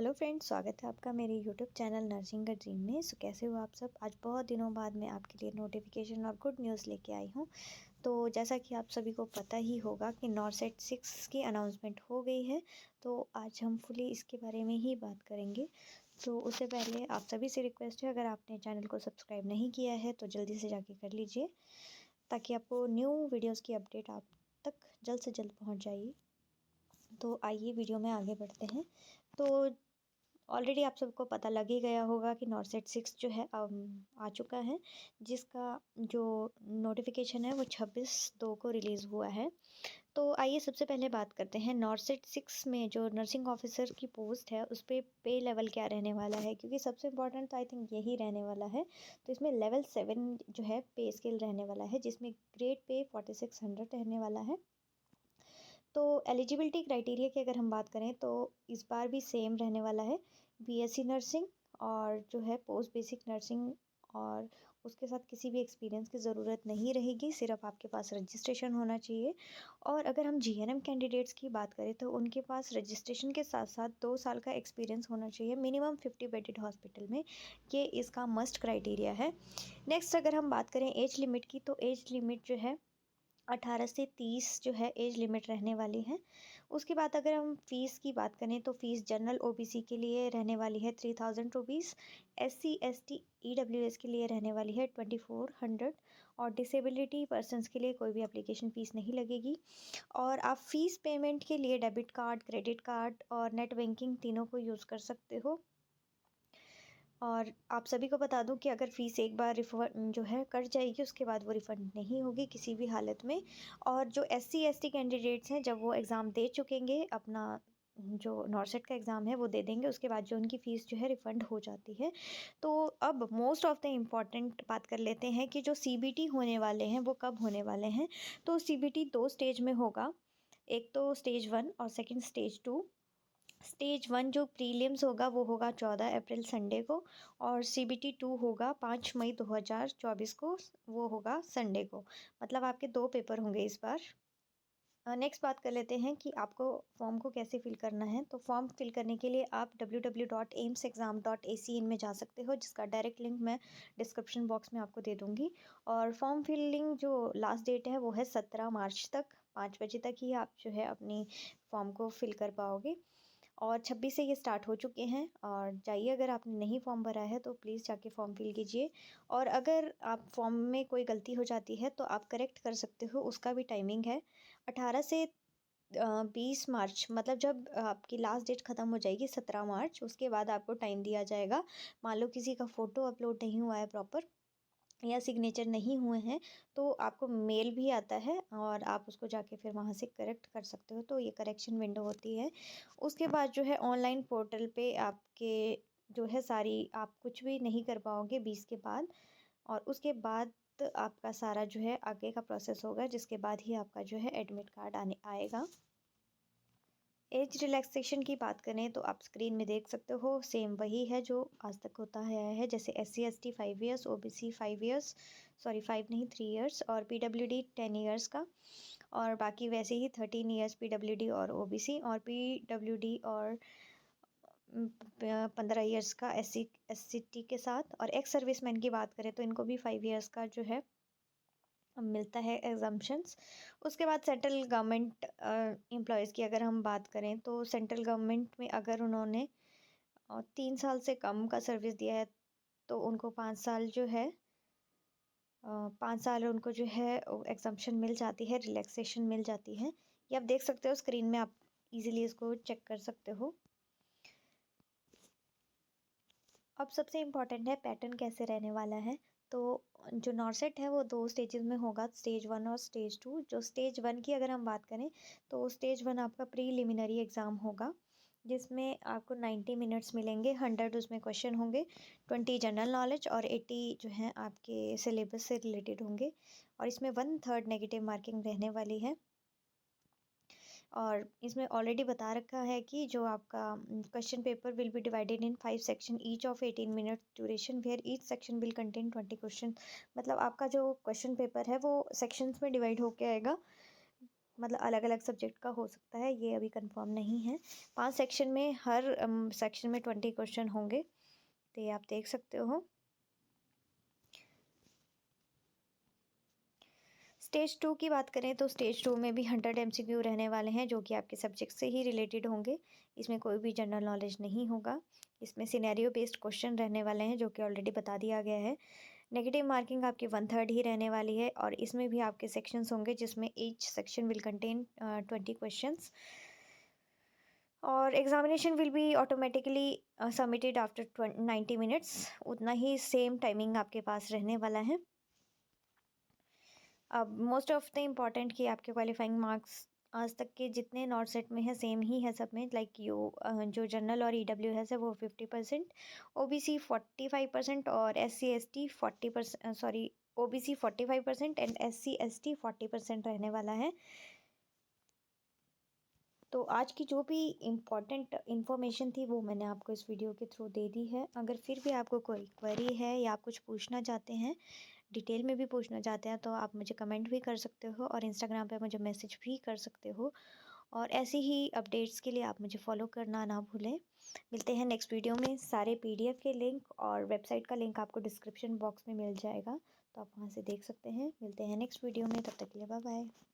Hello friends, स्वागत है आपका मेरे यूट्यूब चैनल नर्सिंग का ड्रीम में। कैसे हो आप सब। आज बहुत दिनों बाद मैं आपके लिए नोटिफिकेशन और गुड न्यूज़ लेके आई हूँ। तो जैसा कि आप सभी को पता ही होगा कि नॉरसेट 6 की अनाउंसमेंट हो गई है। तो आज हम फुली इसके बारे में ही बात करेंगे। तो उससे पहले आप सभी से रिक्वेस्ट है, अगर आपने चैनल को सब्सक्राइब नहीं किया है तो जल्दी से जाके कर लीजिए, ताकि आपको न्यू वीडियोज़ की अपडेट आप तक जल्द से जल्द पहुँच जाएगी। तो आइए वीडियो में आगे बढ़ते हैं। तो ऑलरेडी आप सबको पता लग ही गया होगा कि नॉरसेट 6 जो है आ चुका है, जिसका जो नोटिफिकेशन है वो 26/2 को रिलीज़ हुआ है। तो आइए सबसे पहले बात करते हैं नॉरसेट 6 में जो नर्सिंग ऑफिसर की पोस्ट है उस पर पे लेवल क्या रहने वाला है, क्योंकि सबसे इम्पोर्टेंट तो आई थिंक यही रहने वाला है। तो इसमें लेवल 7 जो है पे स्केल रहने वाला है, जिसमें ग्रेड पे 4600 रहने वाला है। तो एलिजिबिलिटी क्राइटेरिया की अगर हम बात करें तो इस बार भी सेम रहने वाला है। बीएससी नर्सिंग और जो है पोस्ट बेसिक नर्सिंग, और उसके साथ किसी भी एक्सपीरियंस की ज़रूरत नहीं रहेगी, सिर्फ आपके पास रजिस्ट्रेशन होना चाहिए। और अगर हम जीएनएम कैंडिडेट्स की बात करें तो उनके पास रजिस्ट्रेशन के साथ साथ 2 साल का एक्सपीरियंस होना चाहिए मिनिमम 50 बेडेड हॉस्पिटल में। ये इसका मस्ट क्राइटेरिया है। नेक्स्ट अगर हम बात करें एज लिमिट की, तो एज लिमिट जो है 18 से 30 जो है एज लिमिट रहने वाली है। उसके बाद अगर हम फ़ीस की बात करें तो फ़ीस जनरल ओबीसी के लिए रहने वाली है 3000 रुपीज़, एससी एसटी ईडब्ल्यूएस के लिए रहने वाली है 2400, और डिसेबिलिटी पर्सनस के लिए कोई भी एप्लीकेशन फ़ीस नहीं लगेगी। और आप फ़ीस पेमेंट के लिए डेबिट कार्ड, क्रेडिट कार्ड और नेट बैंकिंग तीनों को यूज़ कर सकते हो। और आप सभी को बता दूं कि अगर फ़ीस एक बार रिफंड जो है कट जाएगी, उसके बाद वो रिफ़ंड नहीं होगी किसी भी हालत में। और जो एससी एसटी कैंडिडेट्स हैं, जब वो एग्ज़ाम दे चुकेंगे अपना, जो नॉरसेट का एग्ज़ाम है वो दे देंगे, उसके बाद जो उनकी फ़ीस जो है रिफ़ंड हो जाती है। तो अब मोस्ट ऑफ़ द इम्पॉर्टेंट बात कर लेते हैं कि जो सीबीटी होने वाले हैं वो कब होने वाले हैं। तो सीबीटी 2 स्टेज में होगा, एक तो स्टेज 1 और सेकेंड स्टेज 2। स्टेज 1 जो प्रीलिम्स होगा वो होगा 14 अप्रैल संडे को, और सीबीटी 2 होगा 5 मई 2024 को, वो होगा संडे को। मतलब आपके 2 पेपर होंगे इस बार। नेक्स्ट बात कर लेते हैं कि आपको फॉर्म को कैसे फिल करना है। तो फॉर्म फिल करने के लिए आप www.aimsexam.ac in में जा सकते हो, जिसका डायरेक्ट लिंक मैं डिस्क्रिप्शन बॉक्स में आपको दे दूँगी। और फॉर्म फिलिंग जो लास्ट डेट है वो है 17 मार्च तक, 5 बजे तक ही आप जो है अपनी फॉर्म को फिल कर पाओगे। और 26 से ये स्टार्ट हो चुके हैं। और जाइए, अगर आपने नहीं फॉर्म भरा है तो प्लीज़ जाके फॉर्म फिल कीजिए। और अगर आप फॉर्म में कोई गलती हो जाती है तो आप करेक्ट कर सकते हो, उसका भी टाइमिंग है 18 से 20 मार्च। मतलब जब आपकी लास्ट डेट ख़त्म हो जाएगी 17 मार्च, उसके बाद आपको टाइम दिया जाएगा। मान लो किसी का फ़ोटो अपलोड नहीं हुआ है प्रॉपर, या सिग्नेचर नहीं हुए हैं, तो आपको मेल भी आता है और आप उसको जाके फिर वहाँ से करेक्ट कर सकते हो। तो ये करेक्शन विंडो होती है। उसके बाद जो है ऑनलाइन पोर्टल पे आपके जो है सारी, आप कुछ भी नहीं कर पाओगे 20 के बाद। और उसके बाद आपका सारा जो है आगे का प्रोसेस होगा, जिसके बाद ही आपका जो है एडमिट कार्ड आने आएगा। एज रिलैक्सेशन की बात करें तो आप स्क्रीन में देख सकते हो, सेम वही है जो आज तक होता आया है। जैसे SC ST 5 years, OBC 5 years, sorry 5 नहीं 3 ईयर्स, और पीडब्ल्यूडी 10 ईयर्स का। और बाकी वैसे ही 13 ईयर्स पीडब्ल्यूडी और ओबीसी, और पीडब्ल्यूडी और 15 ईयर्स का एससी एससीटी के साथ। और एक्स सर्विसमैन की बात करें तो इनको भी 5 ईयर्स का जो है मिलता है एग्जम्पशंस। उसके बाद सेंट्रल गवर्नमेंट एम्प्लॉयज़ की अगर हम बात करें तो सेंट्रल गवर्नमेंट में अगर उन्होंने 3 साल से कम का सर्विस दिया है तो उनको 5 साल जो है 5 साल उनको जो है एग्जम्पशन मिल जाती है, रिलैक्सेशन मिल जाती है। ये आप देख सकते हो स्क्रीन में, आप इजीली इसको चेक कर सकते हो। अब सबसे इम्पॉर्टेंट है पैटर्न कैसे रहने वाला है। तो जो नॉरसेट है वो 2 स्टेजेस में होगा, स्टेज 1 और स्टेज 2। जो स्टेज 1 की अगर हम बात करें तो स्टेज 1 आपका प्रीलिमिनरी एग्ज़ाम होगा, जिसमें आपको 90 मिनट्स मिलेंगे, 100 उसमें क्वेश्चन होंगे, 20 जनरल नॉलेज और 80 जो है आपके सिलेबस से रिलेटेड होंगे। और इसमें 1/3 नेगेटिव मार्किंग रहने वाली है। और इसमें ऑलरेडी बता रखा है कि जो आपका question paper will be divided in 5 section each of 18 minute duration, where each section will contain 20 question. मतलब आपका जो क्वेश्चन पेपर है वो सेक्शंस में डिवाइड होके आएगा। मतलब अलग अलग सब्जेक्ट का हो सकता है, ये अभी कंफर्म नहीं है। 5 सेक्शन में, हर सेक्शन में 20 क्वेश्चन होंगे, तो ये आप देख सकते हो। स्टेज 2 की बात करें तो स्टेज 2 में भी 100 MCQ रहने वाले हैं, जो कि आपके सब्जेक्ट से ही रिलेटेड होंगे। इसमें कोई भी जनरल नॉलेज नहीं होगा। इसमें सिनेरियो बेस्ड क्वेश्चन रहने वाले हैं, जो कि ऑलरेडी बता दिया गया है। नेगेटिव मार्किंग आपकी 1/3 ही रहने वाली है, और इसमें भी आपके सेक्शंस होंगे, जिसमें each section will contain 20 questions. और examination will be automatically submitted after 90 minutes. उतना ही सेम टाइमिंग आपके पास रहने वाला है। अब मोस्ट ऑफ द इम्पॉर्टेंट कि आपके क्वालिफाइंग मार्क्स आज तक के जितने नॉट सेट में है सेम ही है सब में। लाइक जो जनरल और EWS है वो 50%, OBC 45% और SC ST 40%, sorry OBC 45% and SC ST 40% रहने वाला है। तो आज की जो भी इम्पॉर्टेंट इन्फॉर्मेशन थी वो मैंने आपको इस वीडियो के थ्रू दे दी है। अगर फिर भी आपको कोई क्वेरी है या आप कुछ पूछना चाहते हैं, डिटेल में भी पूछना चाहते हैं, तो आप मुझे कमेंट भी कर सकते हो और इंस्टाग्राम पे मुझे मैसेज भी कर सकते हो। और ऐसे ही अपडेट्स के लिए आप मुझे फॉलो करना ना भूलें। मिलते हैं नेक्स्ट वीडियो में। सारे PDF के लिंक और वेबसाइट का लिंक आपको डिस्क्रिप्शन बॉक्स में मिल जाएगा, तो आप वहाँ से देख सकते हैं। मिलते हैं नेक्स्ट वीडियो में, तब तक के लिए बाय बाय।